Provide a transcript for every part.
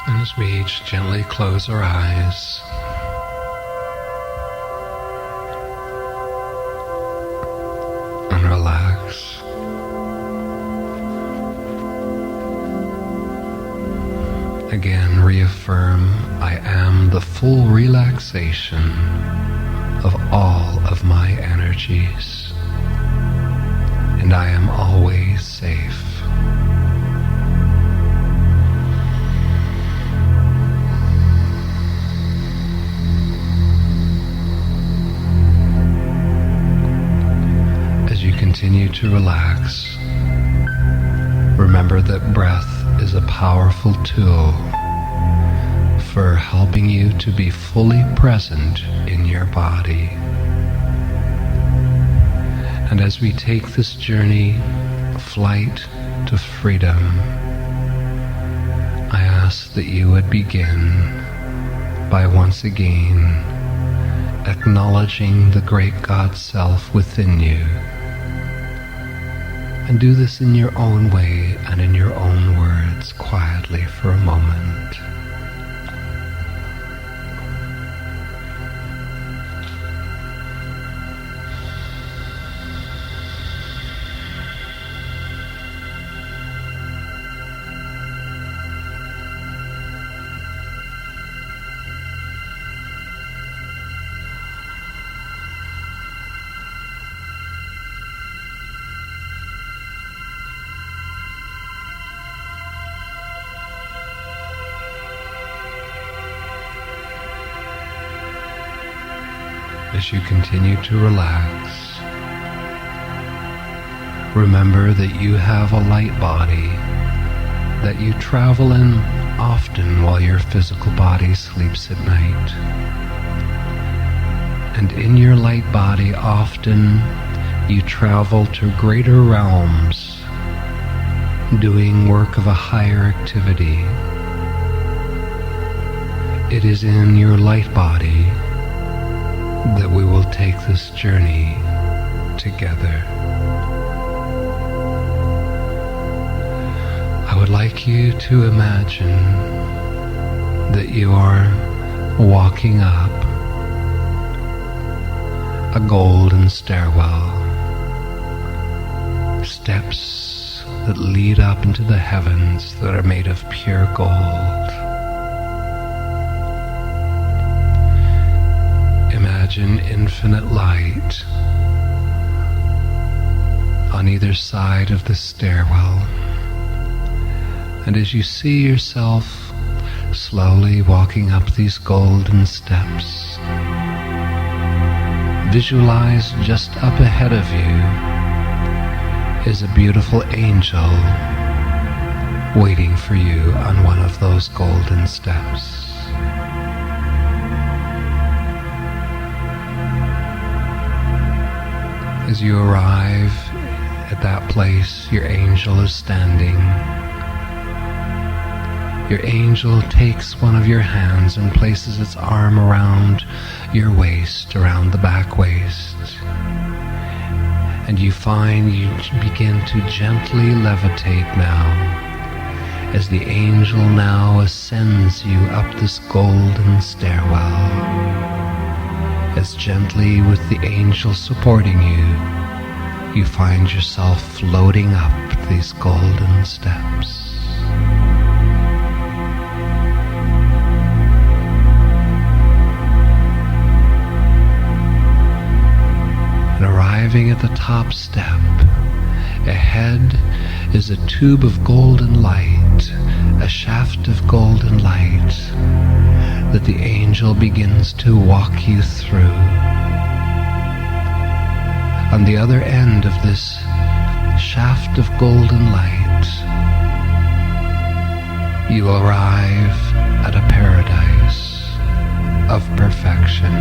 And as we each gently close our eyes, and relax, again reaffirm, I am the full relaxation of all of my energies, and I am always safe. As you continue to relax, remember that breath is a powerful tool for helping you to be fully present in your body. And as we take this journey, flight to freedom, I ask that you would begin by once again acknowledging the great God Self within you. And do this in your own way and in your own words, quietly for a moment. As you continue to relax, remember that you have a light body that you travel in often while your physical body sleeps at night. And in your light body often you travel to greater realms, doing work of a higher activity. It is in your light body that we will take this journey together. I would like you to imagine that you are walking up a golden stairwell, steps that lead up into the heavens that are made of pure gold. Imagine infinite light on either side of the stairwell, and as you see yourself slowly walking up these golden steps, visualize just up ahead of you is a beautiful angel waiting for you on one of those golden steps. As you arrive at that place, your angel is standing. Your angel takes one of your hands and places its arm around your waist, around the back waist. And you find you begin to gently levitate now, as the angel now ascends you up this golden stairwell. As gently with the angel supporting you, you find yourself floating up these golden steps. And arriving at the top step, ahead is a tube of golden light, a shaft of golden light that the angel begins to walk you through. On the other end of this shaft of golden light, you arrive at a paradise of perfection.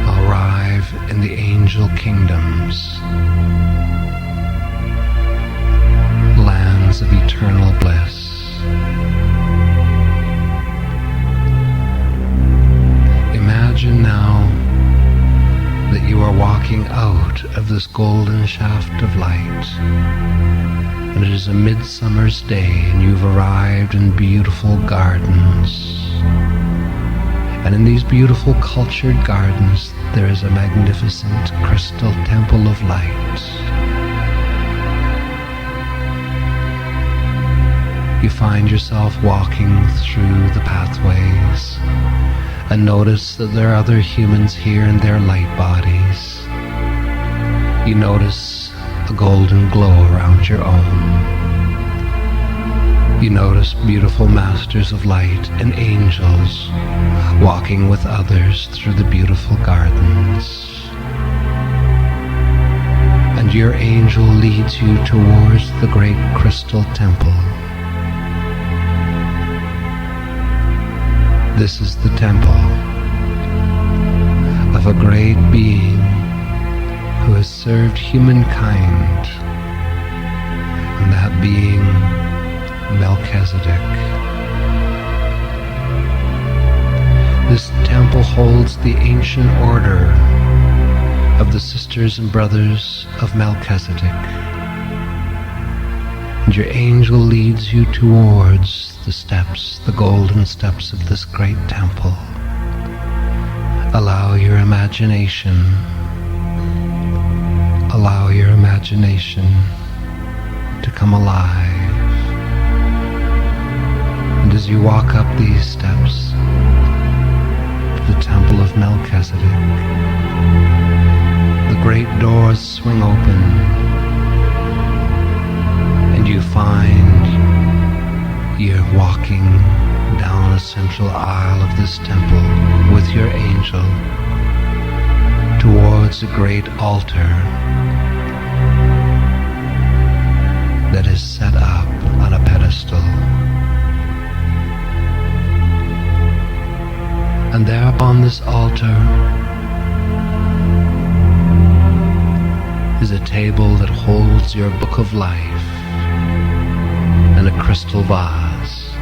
Arrive in the angel kingdoms, lands of eternal bliss. Imagine now that you are walking out of this golden shaft of light, and it is a midsummer's day, and you've arrived in beautiful gardens. And in these beautiful cultured gardens, there is a magnificent crystal temple of light. You find yourself walking through the pathways and notice that there are other humans here in their light bodies. You notice a golden glow around your own. You notice beautiful masters of light and angels walking with others through the beautiful gardens. And your angel leads you towards the great crystal temple. This is the temple of a great being who has served humankind, and that being Melchizedek. This temple holds the ancient order of the sisters and brothers of Melchizedek, and your angel leads you towards the steps, the golden steps of this great temple. Allow your imagination to come alive. And as you walk up these steps to the temple of Melchizedek, the great doors swing open, and you find you're walking down a central aisle of this temple with your angel towards a great altar that is set up on a pedestal. And there upon this altar is a table that holds your book of life and a crystal vase.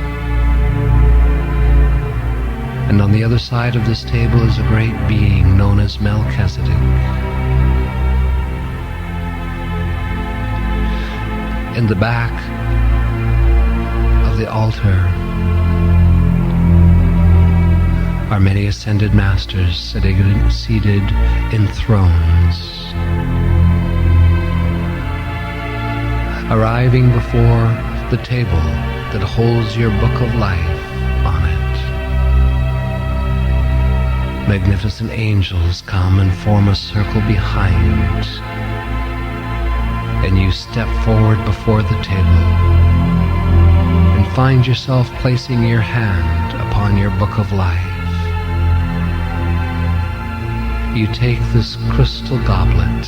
And on the other side of this table is a great being known as Melchizedek. In the back of the altar are many ascended masters seated in thrones. Arriving before the table that holds your book of life on it, magnificent angels come and form a circle behind, and you step forward before the table and find yourself placing your hand upon your book of life. You take this crystal goblet,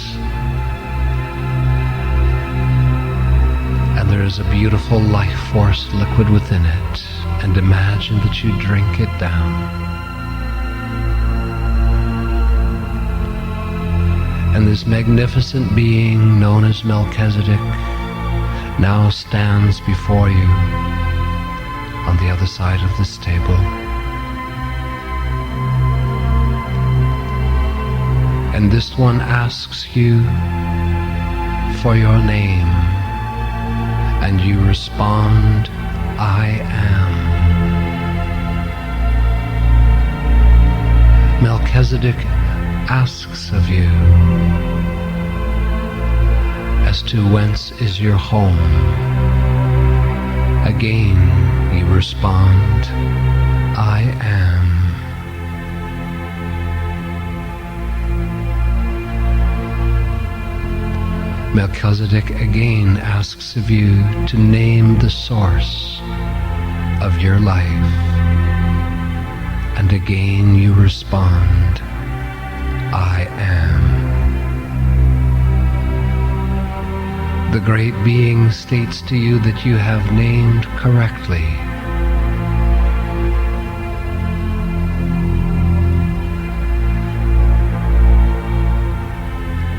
and there is a beautiful life force liquid within it, and imagine that you drink it down. And this magnificent being known as Melchizedek now stands before you on the other side of this table. And this one asks you for your name, and you respond, I am. Melchizedek asks of you as to whence is your home. Again you respond, I am. Melchizedek again asks of you to name the source of your life, and again you respond, I am. The great being states to you that you have named correctly.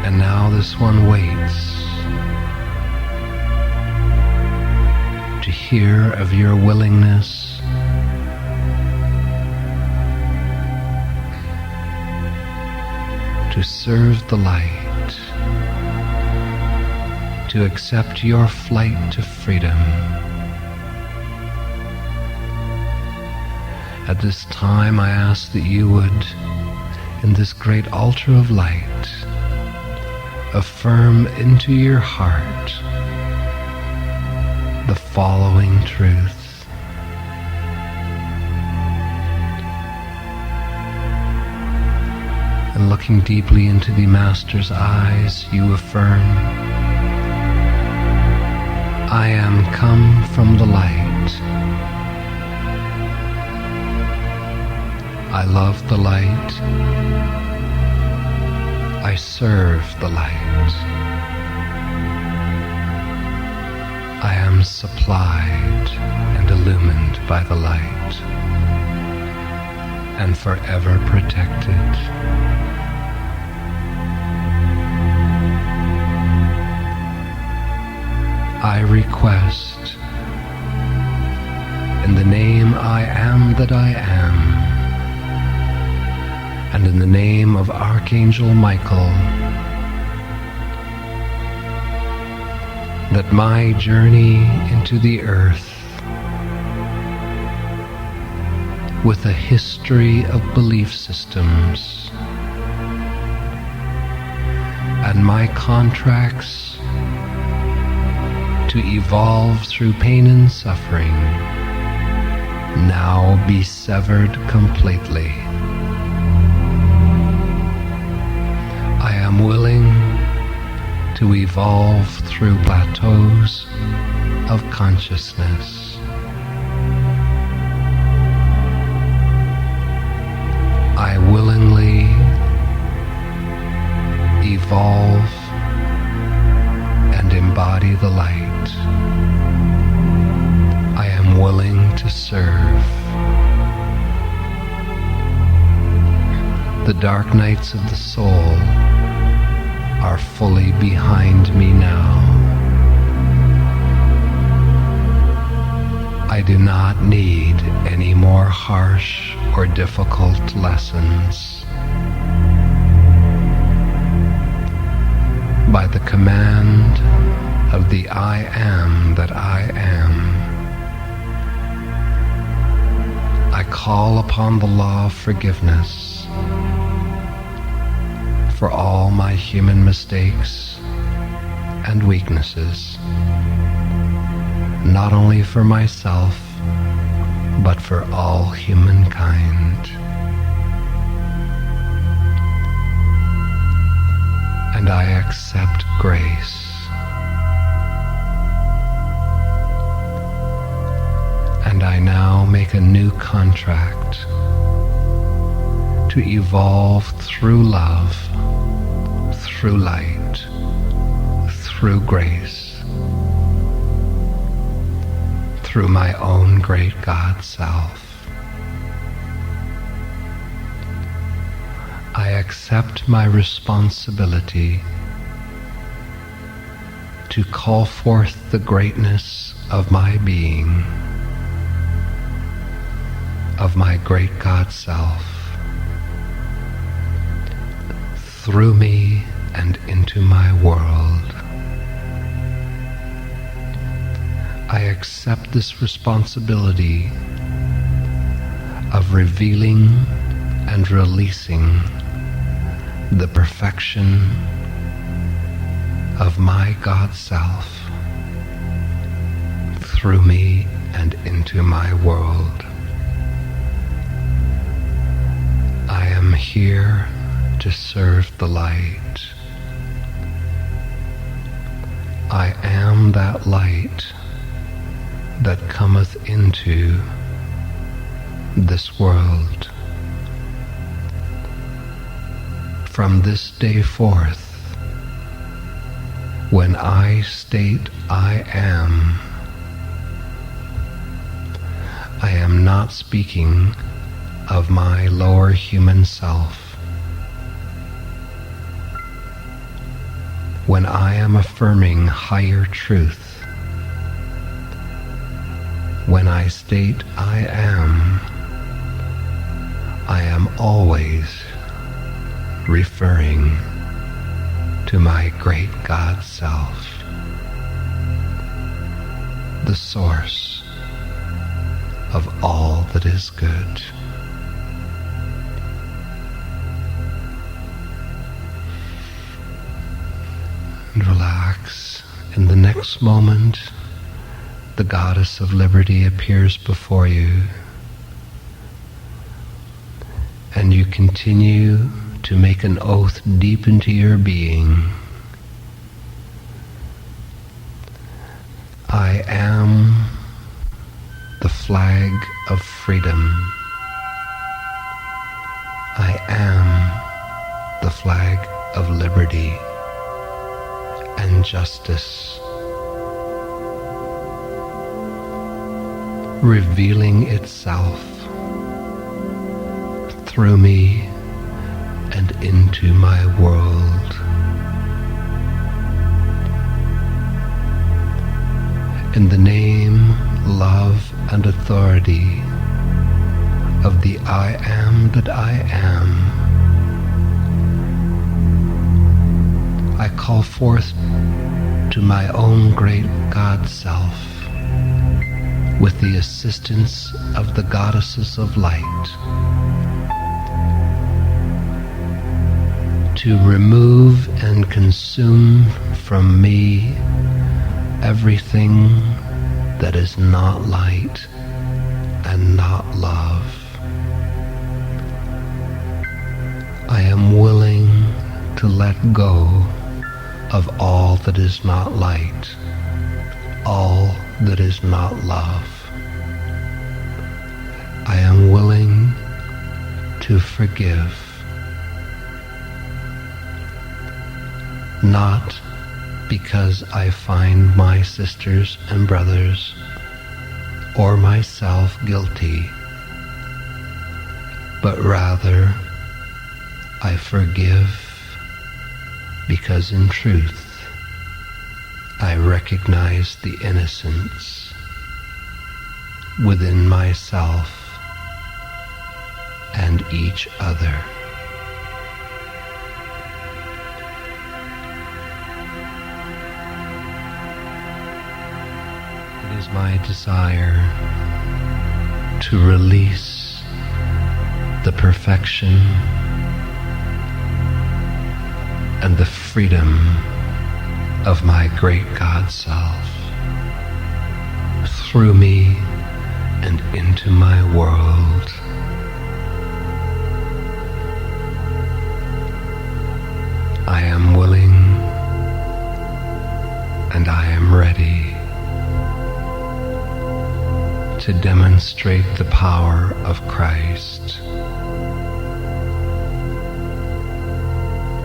And now this one waits to hear of your willingness to serve the light, to to accept your flight to freedom. At this time, I ask that you would, in this great altar of light, affirm into your heart the following truth. And looking deeply into the Master's eyes, you affirm, I am come from the light. I love the light. I serve the light. I am supplied and illumined by the light and forever protected. I request, in the name I am that I am, and in the name of Archangel Michael, that my journey into the earth, with a history of belief systems, and my contracts to evolve through pain and suffering, now be severed completely. I am willing to evolve through plateaus of consciousness. I willingly evolve and embody the light. I am willing to serve. The dark nights of the soul are fully behind me now. I do not need any more harsh or difficult lessons. By the command of the I am that I am, I call upon the law of forgiveness for all my human mistakes and weaknesses, not only for myself, but for all humankind. And I accept grace. And I now make a new contract to evolve through love, through light, through grace, through my own great God Self. I accept my responsibility to call forth the greatness of my being, of my great God Self, through me and into my world. I accept this responsibility of revealing and releasing the perfection of my God Self through me and into my world. I am here to serve the light. I am that light that cometh into this world. From this day forth, when I state I am not speaking of my lower human self. When I am affirming higher truth, when I state I am always referring to my great God Self. the source of all that is good. And relax. In the next moment, the Goddess of Liberty appears before you, and you continue to make an oath deep into your being. I am the flag of freedom. I am the flag of liberty and justice, revealing itself through me and into my world. In the name, love, and authority of the I am that I am, I call forth to my own great God Self, with the assistance of the goddesses of light, to remove and consume from me everything that is not light and not love. I am willing to let go of all that is not light, all that is not love. I am willing to forgive, not because I find my sisters and brothers or myself guilty, but rather I forgive because in truth I recognize the innocence within myself and each other. It is my desire to release the perfection and the freedom of my great God Self through me and into my world. I am willing and I am ready to demonstrate the power of Christ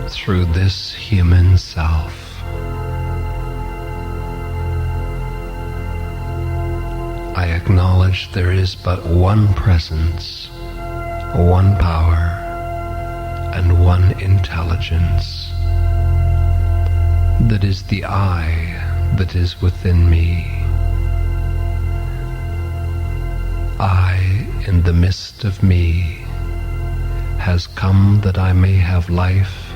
through this human self. I acknowledge there is but one presence, one power, and one intelligence that is the I that is within me. I, in the midst of me, has come that I may have life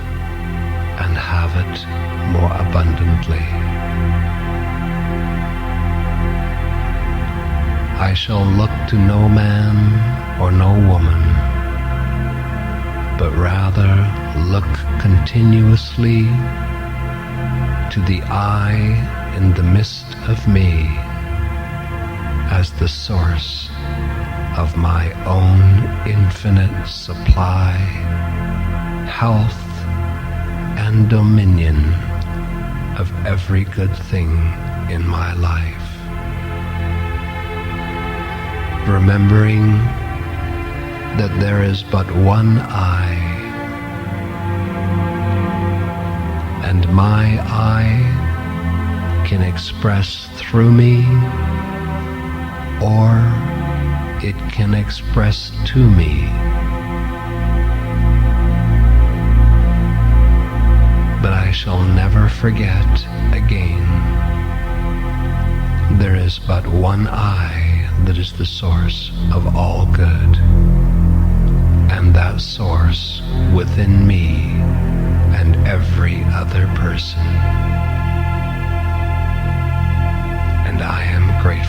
and have it more abundantly. I shall look to no man or no woman, but rather look continuously to the I in the midst of me as the source of my own infinite supply, health, and dominion of every good thing in my life. Remembering that there is but one I, and my I can express through me, or it can express to me. But I shall never forget again, there is but one I that is the source of all good, and that source within me and every other person. And I am grateful.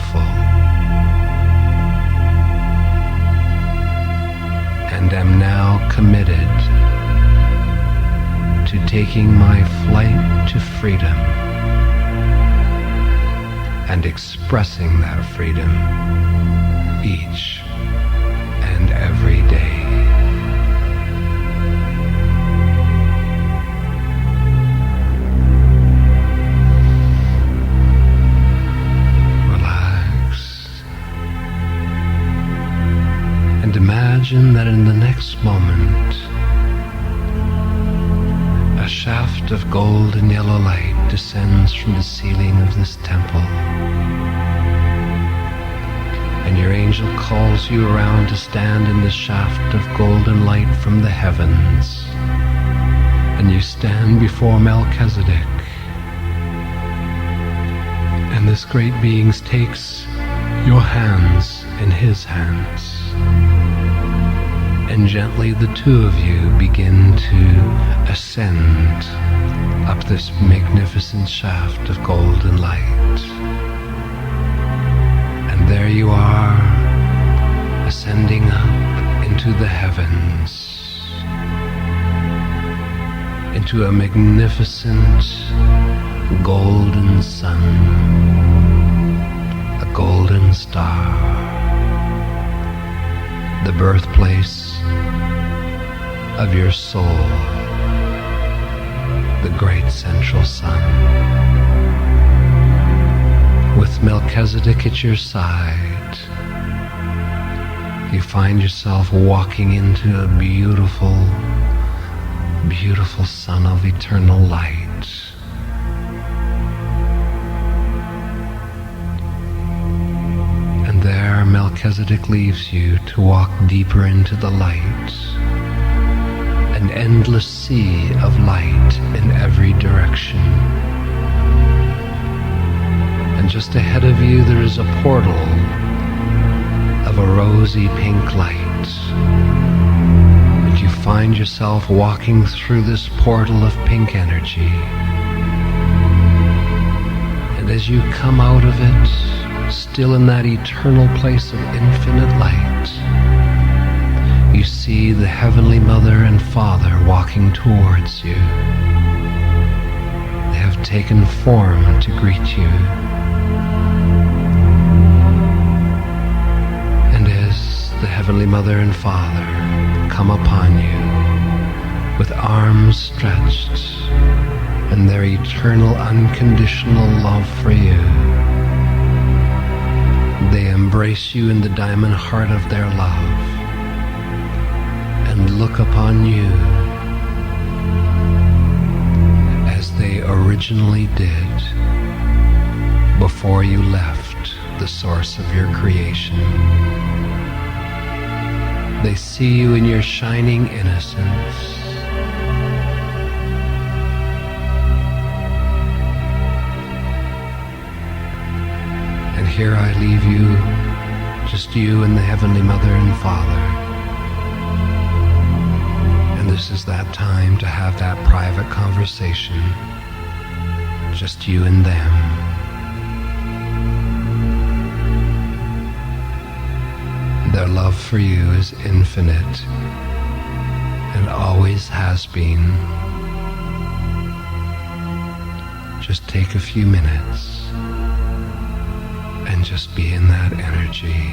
taking my flight to freedom and expressing that freedom each and every day. And imagine that in the next moment, a shaft of gold and yellow light descends from the ceiling of this temple. And your angel calls you around to stand in the shaft of golden light from the heavens. And you stand before Melchizedek. And this great being takes your hands in his hands. And gently the two of you begin to ascend up this magnificent shaft of golden light. And there you are, ascending up into the heavens, into a magnificent golden sun, a golden star, the birthplace of your soul, the great central sun. With Melchizedek at your side, you find yourself walking into a beautiful, beautiful sun of eternal light. And there Melchizedek leaves you to walk deeper into the light, an endless sea of light in every direction. And just ahead of you there is a portal of a rosy pink light. And you find yourself walking through this portal of pink energy. And as you come out of it, still in that eternal place of infinite light, you see the Heavenly Mother and Father walking towards you. They have taken form to greet you. And as the Heavenly Mother and Father come upon you with arms stretched and their eternal unconditional love for you, they embrace you in the diamond heart of their love and look upon you as they originally did before you left the source of your creation. They see you in your shining innocence. And here I leave you, just you and the Heavenly Mother and Father. This is that time to have that private conversation, just you and them. Their love for you is infinite and always has been. Just take a few minutes and just be in that energy.